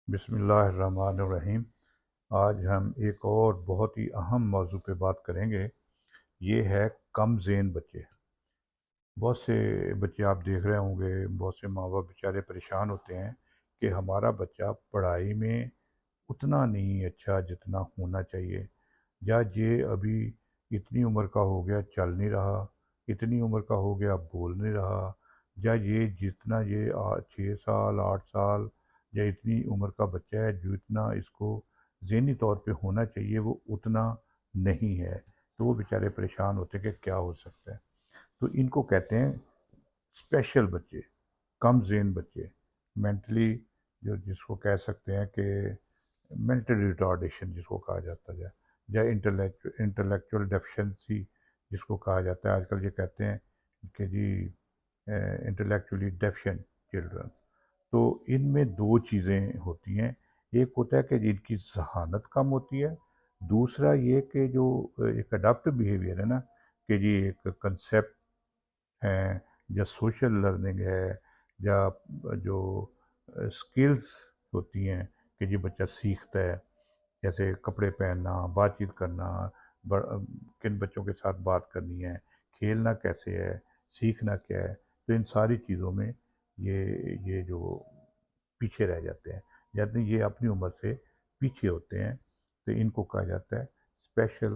بسم اللہ الرحمن الرحیم۔ آج ہم ایک اور بہت ہی اہم موضوع پہ بات کریں گے۔ یہ ہے کم ذہن بچے۔ بہت سے بچے آپ دیکھ رہے ہوں گے، بہت سے ماں باپ بیچارے پریشان ہوتے ہیں کہ ہمارا بچہ پڑھائی میں اتنا نہیں اچھا جتنا ہونا چاہیے، یا یہ ابھی اتنی عمر کا ہو گیا چل نہیں رہا، اتنی عمر کا ہو گیا بول نہیں رہا، یا یہ جتنا یہ 6 سال 8 سال یا اتنی عمر کا بچہ ہے جو اتنا اس کو ذہنی طور پہ ہونا چاہیے وہ اتنا نہیں ہے۔ تو وہ بیچارے پریشان ہوتے ہیں کہ کیا ہو سکتا ہے۔ تو ان کو کہتے ہیں اسپیشل بچے، کم ذہن بچے، مینٹلی جو جس کو کہہ سکتے ہیں کہ مینٹل ریٹارڈیشن جس کو کہا جاتا ہے، یا انٹلیکچوئل ڈیفیشنسی جس کو کہا جاتا ہے۔ آج کل یہ کہتے ہیں کہ جی انٹلیکچولی ڈیفیشنٹ چلڈرن۔ تو ان میں دو چیزیں ہوتی ہیں، ایک ہوتا ہے کہ جن کی ذہانت کم ہوتی ہے، دوسرا یہ کہ جو ایک اڈاپٹ بیہیویئر ہے نا، کہ جی ایک کنسیپٹ ہیں یا سوشل لرننگ ہے، یا جو اسکلز ہوتی ہیں کہ جی بچہ سیکھتا ہے، جیسے کپڑے پہننا، بات چیت کرنا، کن بچوں کے ساتھ بات کرنی ہے، کھیلنا کیسے ہے، سیکھنا کیا ہے۔ تو ان ساری چیزوں میں یہ جو پیچھے رہ جاتے ہیں، یعنی یہ اپنی عمر سے پیچھے ہوتے ہیں، تو ان کو کہا جاتا ہے اسپیشل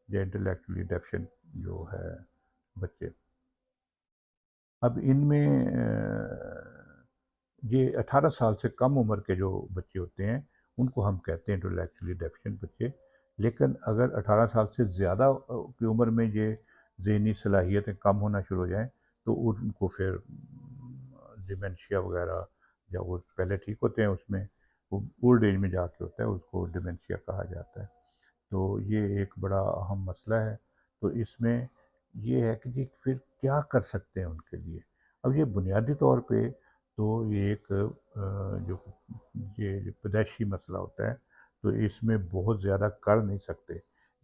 یا انٹلیکچولی ڈیفیشنٹ جو ہے بچے۔ اب ان میں یہ 18 سال سے کم عمر کے جو بچے ہوتے ہیں ان کو ہم کہتے ہیں انٹلیکچولی ڈیفیشنٹ بچے۔ لیکن اگر 18 سال سے زیادہ کی عمر میں یہ ذہنی صلاحیتیں کم ہونا شروع ہو جائیں تو ان کو پھر ڈیمنشیا وغیرہ، یا وہ پہلے ٹھیک ہوتے ہیں اس میں، وہ اولڈ ایج میں جا کے ہوتا ہے، اس کو ڈیمنشیا کہا جاتا ہے۔ تو یہ ایک بڑا اہم مسئلہ ہے۔ تو اس میں یہ ہے کہ جی پھر کیا کر سکتے ہیں ان کے لیے۔ اب یہ بنیادی طور پہ تو یہ ایک جو یہ پیدائشی مسئلہ ہوتا ہے، تو اس میں بہت زیادہ کر نہیں سکتے،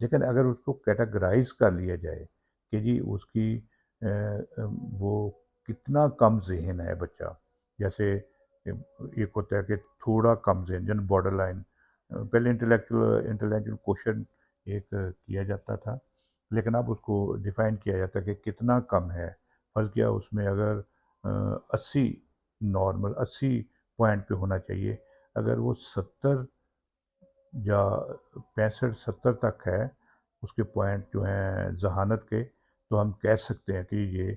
لیکن اگر اس کو کیٹاگرائز کر لیا جائے کہ جی اس کی وہ کتنا کم ذہن ہے بچہ، جیسے ایک ہوتا ہے کہ تھوڑا کم ذہن جن بارڈر لائن، پہلے انٹلیکچوئل کوشچن ایک کیا جاتا تھا، لیکن اب اس کو ڈیفائن کیا جاتا ہے کہ کتنا کم ہے۔ فرض کیا اس میں اگر 80 نارمل 80 پوائنٹ پہ ہونا چاہیے، اگر وہ 70 یا 65 70 تک ہے اس کے پوائنٹ جو ہیں ذہانت کے، تو ہم کہہ سکتے ہیں کہ یہ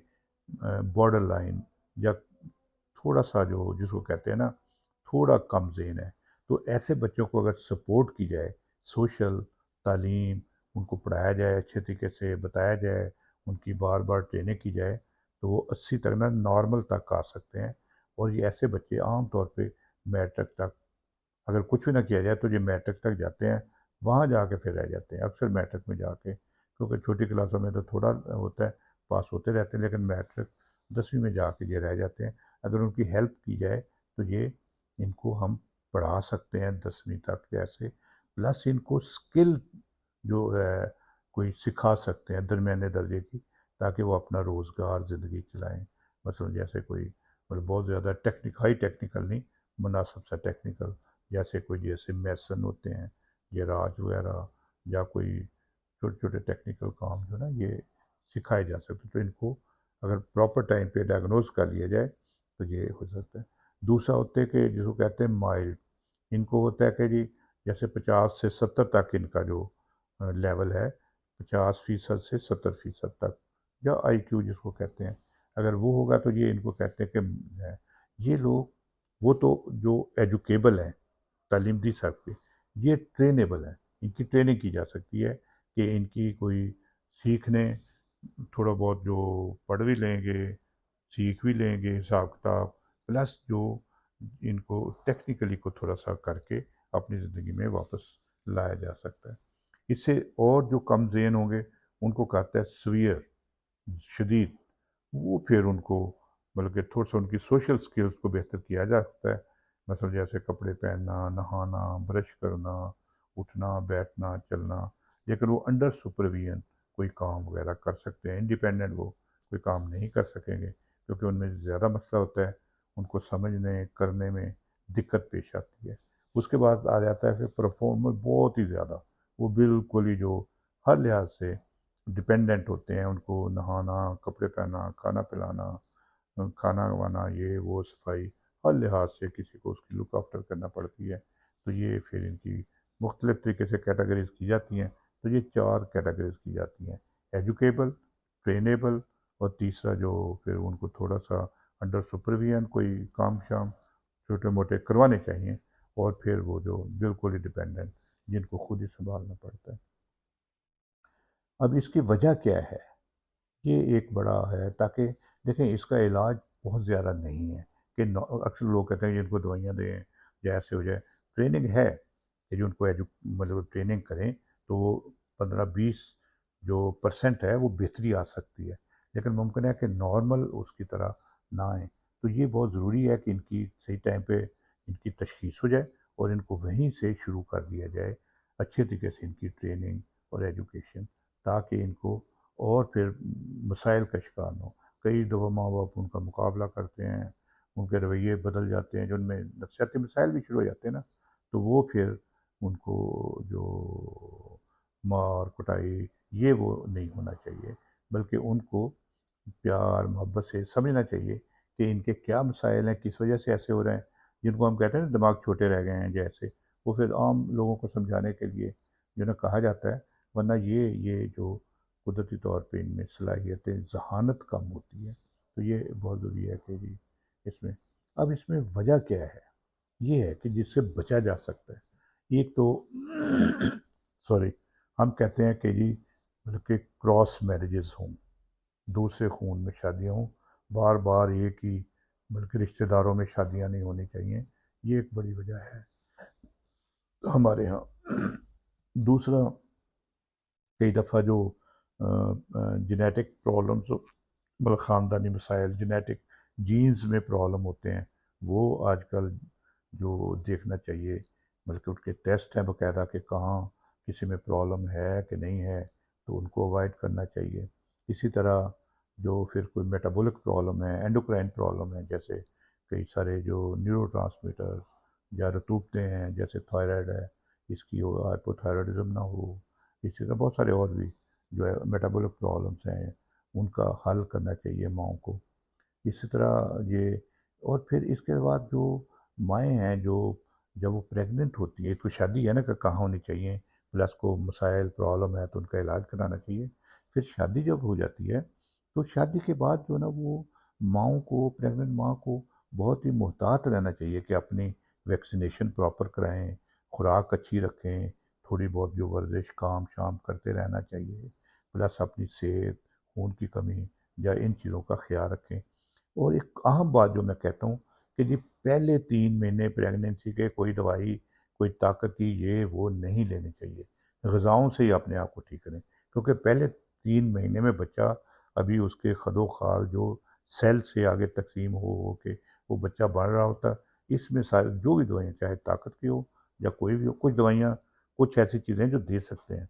بارڈر لائن یا تھوڑا سا جو جس کو کہتے ہیں نا تھوڑا کم ذہن ہے۔ تو ایسے بچوں کو اگر سپورٹ کی جائے، سوشل تعلیم ان کو پڑھایا جائے، اچھے طریقے سے بتایا جائے، ان کی بار بار ٹریننگ کی جائے، تو وہ 80 تک نہ نارمل تک آ سکتے ہیں۔ اور یہ ایسے بچے عام طور پہ میٹرک تک، اگر کچھ بھی نہ کیا جائے تو یہ میٹرک تک جاتے ہیں، وہاں جا کے پھر رہ جاتے ہیں اکثر میٹرک میں جا کے، کیونکہ چھوٹی کلاسوں میں تو تھوڑا ہوتا ہے، پاس ہوتے رہتے ہیں، لیکن میٹرک 10ویں میں جا کے یہ رہ جاتے ہیں۔ اگر ان کی ہیلپ کی جائے تو یہ ان کو ہم پڑھا سکتے ہیں 10ویں تک جیسے، پلس ان کو اسکل جو ہے کوئی سکھا سکتے ہیں درمیانے درجے کی، تاکہ وہ اپنا روزگار زندگی چلائیں۔ مثلا جیسے کوئی مطلب بہت زیادہ ہائی ٹیکنیکل نہیں، مناسب سا ٹیکنیکل، جیسے کوئی جیسے میسن ہوتے ہیں، یہ راج وغیرہ، یا کوئی چھوٹے چھوٹے ٹیکنیکل کام جو نا یہ سکھائے جا سکتے، تو ان کو اگر پراپر ٹائم پہ ڈائگنوز کر لیا جائے تو یہ ہو سکتا ہے۔ دوسرا ہوتا ہے کہ جس کو کہتے ہیں مائلڈ، ان کو ہوتا ہے کہ جی جیسے 50 سے 70 تک ان کا جو لیول ہے، 50% سے 70% تک، یا آئی کیو جس کو کہتے ہیں، اگر وہ ہوگا تو یہ ان کو کہتے ہیں کہ یہ لوگ وہ تو جو ایجوکیبل ہیں، تعلیم دی سکتے، یہ ٹرینیبل ہیں، ان کی ٹریننگ کی جا سکتی ہے کہ ان کی کوئی سیکھنے، تھوڑا بہت جو پڑھ بھی لیں گے، سیکھ بھی لیں گے حساب کتاب، پلس جو ان کو ٹیکنیکلی کو تھوڑا سا کر کے اپنی زندگی میں واپس لایا جا سکتا ہے۔ اس سے اور جو کم ذہن ہوں گے ان کو کہتا ہے سویئر، شدید، وہ پھر ان کو بلکہ تھوڑا سا ان کی سوشل سکلز کو بہتر کیا جا سکتا ہے، مثلا جیسے کپڑے پہننا، نہانا، برش کرنا، اٹھنا بیٹھنا چلنا، لیکن وہ انڈر سپرویژن کوئی کام وغیرہ کر سکتے ہیں، انڈیپینڈنٹ وہ کوئی کام نہیں کر سکیں گے، کیونکہ ان میں زیادہ مسئلہ ہوتا ہے، ان کو سمجھنے کرنے میں دقت پیش آتی ہے۔ اس کے بعد آ جاتا ہے پھر پرفارمر بہت ہی زیادہ، وہ بالکل ہی جو ہر لحاظ سے ڈپینڈنٹ ہوتے ہیں، ان کو نہانا، کپڑے پہننا، کھانا پلانا، کھانا وانا، یہ وہ صفائی، ہر لحاظ سے کسی کو اس کی لک آفٹر کرنا پڑتی ہے۔ تو یہ پھر ان کی مختلف طریقے سے کیٹیگریز کی جاتی ہیں۔ تو یہ چار کیٹیگریز کی جاتی ہیں: ایجوکیبل، ٹرینیبل، اور تیسرا جو پھر ان کو تھوڑا سا انڈر سپرویژن کوئی کام شام چھوٹے موٹے کروانے چاہیے، اور پھر وہ جو بالکل ہی ڈپینڈنٹ جن کو خود ہی سنبھالنا پڑتا ہے۔ اب اس کی وجہ کیا ہے؟ یہ ایک بڑا ہے، تاکہ دیکھیں اس کا علاج بہت زیادہ نہیں ہے کہ اکثر لوگ کہتے ہیں جن کو دوائیاں دیں یا ایسے ہو جائے۔ ٹریننگ ہے کہ جو ان کو مطلب ٹریننگ کریں تو وہ 15-20 جو پرسنٹ ہے وہ بہتری آ سکتی ہے، لیکن ممکن ہے کہ نارمل اس کی طرح نہ آئیں۔ تو یہ بہت ضروری ہے کہ ان کی صحیح ٹائم پہ ان کی تشخیص ہو جائے اور ان کو وہیں سے شروع کر دیا جائے، اچھے طریقے سے ان کی ٹریننگ اور ایجوکیشن، تاکہ ان کو اور پھر مسائل کا شکار نہ ہو۔ کئی دفعہ ماں باپ ان کا مقابلہ کرتے ہیں، ان کے رویے بدل جاتے ہیں، جو ان میں نفسیاتی مسائل بھی شروع ہو جاتے ہیں نا، تو وہ پھر ان کو جو مار کٹائی یہ وہ نہیں ہونا چاہیے، بلکہ ان کو پیار محبت سے سمجھنا چاہیے کہ ان کے کیا مسائل ہیں، کس وجہ سے ایسے ہو رہے ہیں، جن کو ہم کہتے ہیں نا دماغ چھوٹے رہ گئے ہیں جیسے، وہ پھر عام لوگوں کو سمجھانے کے لیے جو نا کہا جاتا ہے، ورنہ یہ جو قدرتی طور پہ ان میں صلاحیتیں ذہانت کم ہوتی ہے۔ تو یہ بہت ضروری ہے کہ جی اس میں، اب اس میں وجہ کیا ہے؟ یہ ہے کہ جس سے بچا جا سکتا ہے، ایک تو سوری، ہم کہتے ہیں کہ جی مطلب کہ کراس میرجز ہوں، دوسرے خون میں شادیاں ہوں، بار بار ایک ہی بلکہ رشتہ داروں میں شادیاں نہیں ہونی چاہیے، یہ ایک بڑی وجہ ہے ہمارے ہاں۔ دوسرا، کئی دفعہ جو جینیٹک پرابلمس، مطلب خاندانی مسائل، جینیٹک جینز میں پرابلم ہوتے ہیں، وہ آج کل جو دیکھنا چاہیے، بلکہ ان کے ٹیسٹ ہیں باقاعدہ کہ کہاں کسی میں پرابلم ہے کہ نہیں ہے، تو ان کو اوائڈ کرنا چاہیے۔ اسی طرح جو پھر کوئی میٹابولک پرابلم ہے، اینڈوکرائن پرابلم ہے، جیسے کئی سارے جو نیورو ٹرانسمیٹر یا رطوبتیں ہیں، جیسے تھائرائڈ ہے، اس کی ہائپو تھائرائڈزم نہ ہو، اسی طرح بہت سارے اور بھی جو ہے میٹابولک پرابلمس ہیں، ان کا حل کرنا چاہیے ماؤں کو۔ اسی طرح یہ، اور پھر اس کے بعد جو مائیں ہیں جو جب وہ پریگننٹ ہوتی ہے، تو شادی ہے نا کہ کہاں ہونی چاہیے، پلس کو مسائل پرابلم ہے تو ان کا علاج کرانا چاہیے۔ پھر شادی جب ہو جاتی ہے تو شادی کے بعد جو نا وہ ماؤں کو، پریگننٹ ماں کو بہت ہی محتاط رہنا چاہیے کہ اپنی ویکسینیشن پراپر کرائیں، خوراک اچھی رکھیں، تھوڑی بہت جو ورزش کام شام کرتے رہنا چاہیے، پلس اپنی صحت، خون کی کمی یا ان چیزوں کا خیال رکھیں۔ اور ایک اہم بات جو میں کہتا ہوں کہ جی پہلے 3 مہینے پریگننسی کے کوئی دوائی، کوئی طاقت کی یہ وہ نہیں لینی چاہیے، غذاؤں سے ہی اپنے آپ کو ٹھیک کریں، کیونکہ پہلے 3 مہینے میں بچہ ابھی اس کے خد و خال جو سیل سے آگے تقسیم ہو کے وہ بچہ بڑھ رہا ہوتا ہے، اس میں سارے جو بھی دوائیاں چاہے طاقت کی ہو یا کوئی بھی ہو، کچھ دوائیاں کچھ ایسی چیزیں جو دے سکتے ہیں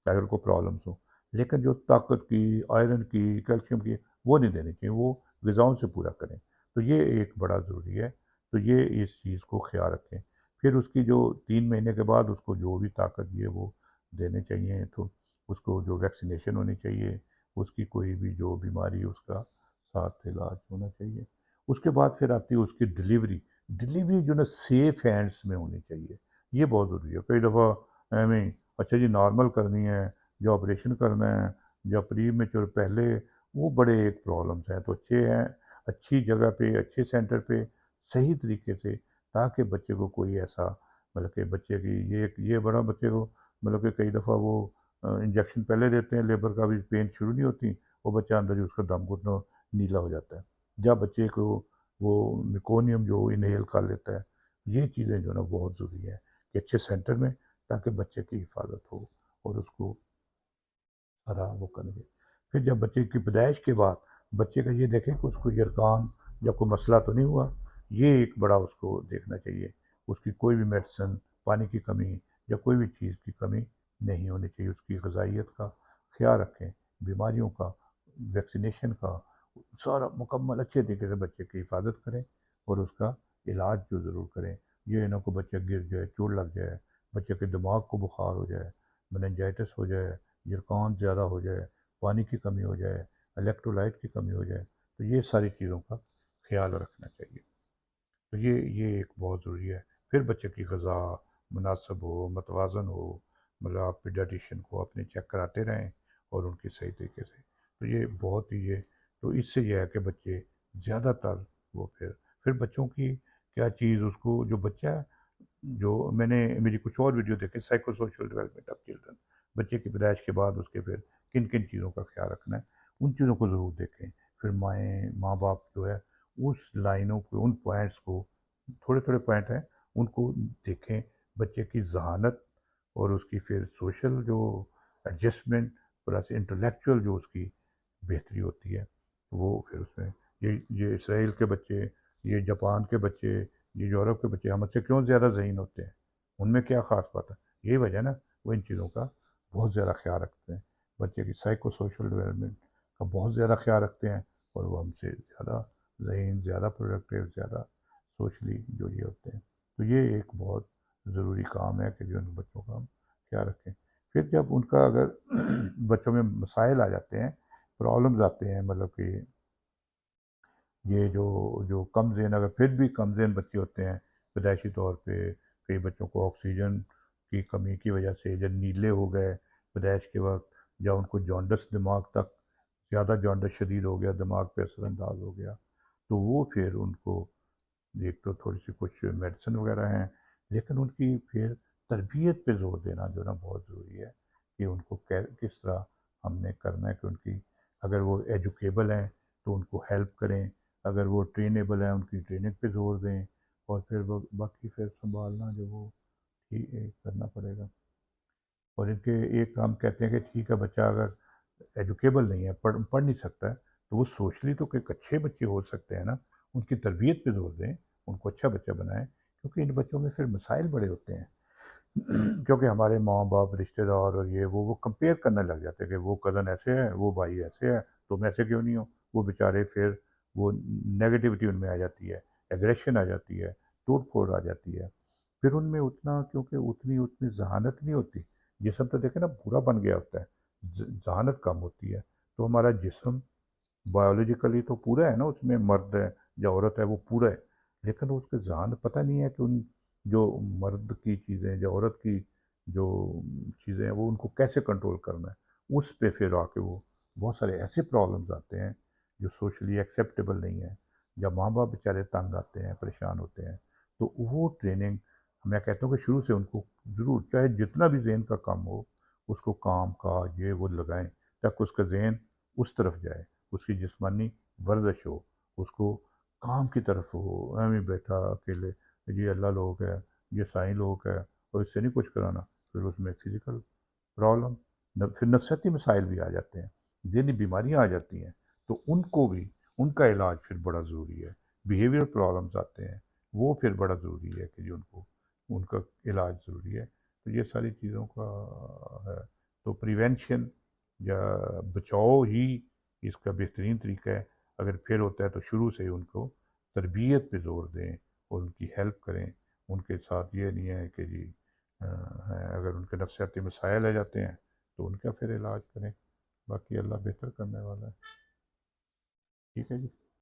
چاہے ان کو پرابلمس ہوں، لیکن جو طاقت کی، آئرن کی، کیلشیم کی، وہ نہیں دینی چاہیے، وہ غذاؤں سے پورا کریں۔ تو یہ ایک بڑا ضروری ہے، تو یہ اس چیز کو خیال رکھیں۔ پھر اس کی جو 3 مہینے کے بعد اس کو جو بھی طاقت یہ وہ دینے چاہیے، تو اس کو جو ویکسینیشن ہونی چاہیے، اس کی کوئی بھی جو بیماری اس کا ساتھ علاج ہونا چاہیے۔ اس کے بعد پھر آتی ہے اس کی ڈلیوری۔ ڈلیوری جو نا سیف ہینڈس میں ہونی چاہیے، یہ بہت ضروری ہے۔ کئی دفعہ ایویں اچھا جی نارمل کرنی ہے یا آپریشن کرنا ہے یا پری میچور پہلے، وہ بڑے ایک پرابلمس ہیں، تو اچھے ہیں اچھی جگہ پہ، اچھے سینٹر پہ، صحیح طریقے سے، تاکہ بچے کو کوئی ایسا مطلب کہ بچے کی یہ بڑا بچے کو مطلب کہ کئی دفعہ وہ انجیکشن پہلے دیتے ہیں، لیبر کا بھی پین شروع نہیں ہوتی، وہ بچہ اندر ہی اس کا دم گھٹنا نیلا ہو جاتا ہے، جب بچے کو وہ میکونیم جو انہیل کر لیتا ہے۔ یہ چیزیں جو ہے نا بہت ضروری ہے کہ اچھے سینٹر میں، تاکہ بچے کی حفاظت ہو اور اس کو سارا وہ کریں گے۔ پھر جب بچے کی پیدائش کے بعد بچے کا یہ دیکھیں کہ اس کو یرقان یا کوئی مسئلہ تو نہیں ہوا، یہ ایک بڑا اس کو دیکھنا چاہیے، اس کی کوئی بھی میڈیسن، پانی کی کمی یا کوئی بھی چیز کی کمی نہیں ہونی چاہیے، اس کی غذائیت کا خیال رکھیں، بیماریوں کا، ویکسینیشن کا، سارا مکمل اچھے طریقے سے بچے کی حفاظت کریں اور اس کا علاج جو ضرور کریں۔ یہ نہ کو بچہ گر جائے، چوٹ لگ جائے، بچے کے دماغ کو بخار ہو جائے، مننجائٹس ہو جائے، جرقان زیادہ ہو جائے، پانی کی کمی ہو جائے، الیکٹرولائٹ کی کمی ہو جائے، تو یہ ساری چیزوں کا خیال رکھنا چاہیے۔ تو یہ ایک بہت ضروری ہے۔ پھر بچے کی غذا مناسب ہو، متوازن ہو، مطلب آپ پیڈیاٹیشین کو اپنے چیک کراتے رہیں اور ان کی صحیح طریقے سے، تو یہ بہت ہی یہ، تو اس سے یہ ہے کہ بچے زیادہ تر وہ پھر بچوں کی کیا چیز اس کو جو بچہ ہے، جو میں نے میری کچھ اور ویڈیو دیکھے psycho social development of children, بچے کی پیدائش کے بعد اس کے پھر کن کن چیزوں کا خیال رکھنا ہے، ان چیزوں کو ضرور دیکھیں۔ پھر ماں باپ جو ہے اس لائنوں کو، ان پوائنٹس کو، تھوڑے تھوڑے پوائنٹ ہیں ان کو دیکھیں، بچے کی ذہانت اور اس کی پھر سوشل جو ایڈجسٹمنٹ پلس انٹلیکچوئل جو اس کی بہتری ہوتی ہے، وہ پھر اس میں یہ اسرائیل کے بچے، یہ جاپان کے بچے، یہ یورپ کے بچے ہم سے کیوں زیادہ ذہین ہوتے ہیں؟ ان میں کیا خاص بات ہے؟ یہی وجہ نا، وہ ان چیزوں کا بہت زیادہ خیال رکھتے ہیں، بچے کی سائیکو سوشل ڈیولپمنٹ کا بہت زیادہ خیال رکھتے ہیں، اور وہ ہم سے زیادہ ذہین، زیادہ پروڈکٹیو، زیادہ سوشلی جو یہ ہوتے ہیں۔ تو یہ ایک بہت ضروری کام ہے کہ جو ان بچوں کا ہم خیال رکھیں۔ پھر جب ان کا اگر بچوں میں مسائل آ جاتے ہیں، پرابلمز آتے ہیں، مطلب کہ یہ جو کم ذہن، اگر پھر بھی کم ذہن بچے ہوتے ہیں پیدائشی طور پہ، کئی بچوں کو آکسیجن کی کمی کی وجہ سے جب نیلے ہو گئے پیدائش کے وقت، یا ان کو جانڈس دماغ تک، زیادہ جانڈس شدید ہو گیا، دماغ پہ اثر انداز ہو گیا، تو وہ پھر ان کو ایک تو تھوڑی سی کچھ میڈیسن وغیرہ ہیں، لیکن ان کی پھر تربیت پہ زور دینا جو نا بہت ضروری ہے، کہ ان کو کس طرح ہم نے کرنا ہے، کہ ان کی اگر وہ ایجوکیبل ہیں تو ان کو ہیلپ کریں، اگر وہ ٹرینیبل ہیں ان کی ٹریننگ پہ زور دیں، اور پھر وہ باقی پھر سنبھالنا جو وہ کرنا پڑے گا۔ اور ان کے ایک ہم کہتے ہیں کہ ٹھیک ہے بچہ اگر ایجوکیبل نہیں ہے، پڑھ نہیں سکتا ہے، تو وہ سوشلی تو ایک اچھے بچے ہو سکتے ہیں نا، ان کی تربیت پہ زور دیں، ان کو اچھا بچہ بنائیں، کیونکہ ان بچوں میں پھر مسائل بڑے ہوتے ہیں کیونکہ ہمارے ماں باپ رشتہ دار اور یہ وہ کمپیئر کرنے لگ جاتے ہیں کہ وہ کزن ایسے ہے، وہ بھائی ایسے ہے، تم ایسے کیوں نہیں ہو؟ وہ بیچارے پھر وہ نیگیٹیوٹی ان میں آ جاتی ہے، ایگریشن آ جاتی ہے، ٹوٹ پھوڑ آ جاتی ہے، پھر ان میں اتنا کیونکہ اتنی ذہانت نہیں ہوتی، جسم تو دیکھیں نا پورا بن گیا ہوتا ہے، ذہانت کم ہوتی ہے، تو ہمارا جسم بایولوجیکلی تو پورا ہے نا، اس میں مرد ہے یا عورت ہے وہ پورا ہے، لیکن اس کے ذہن پتہ نہیں ہے کہ ان جو مرد کی چیزیں یا عورت کی جو چیزیں ہیں وہ ان کو کیسے کنٹرول کرنا ہے، اس پہ پھر آ کے وہ بہت سارے ایسے پرابلمز آتے ہیں جو سوشلی ایکسیپٹیبل نہیں ہیں، جب ماں باپ بیچارے تنگ آتے ہیں، پریشان ہوتے ہیں، تو وہ ٹریننگ میں کہتا ہوں کہ شروع سے ان کو ضرور، چاہے جتنا بھی ذہن کا کام ہو، اس کو کام کا یہ وہ لگائیں، تاکہ اس کا ذہن اس طرف جائے، اس کی جسمانی ورزش ہو، اس کو کام کی طرف ہو، ایویں بیٹھا اکیلے، یہ اللہ لوگ ہے، یہ سائیں لوگ ہے، اور اس سے نہیں کچھ کرانا، پھر اس میں فزیکل پرابلم، پھر نفسیاتی مسائل بھی آ جاتے ہیں، ذہنی بیماریاں آ جاتی ہیں، تو ان کو بھی ان کا علاج پھر بڑا ضروری ہے، بیہیویئر پرابلمس آتے ہیں، وہ پھر بڑا ضروری ہے کہ جو ان کو ان کا علاج ضروری ہے، تو یہ ساری چیزوں کا ہے، تو پریونشن یا بچاؤ ہی اس کا بہترین طریقہ ہے، اگر پھر ہوتا ہے تو شروع سے ہی ان کو تربیت پہ زور دیں اور ان کی ہیلپ کریں، ان کے ساتھ یہ نہیں ہے کہ جی اگر ان کے نفسیاتی مسائل آ جاتے ہیں تو ان کا پھر علاج کریں، باقی اللہ بہتر کرنے والا ہے۔ ٹھیک ہے جی۔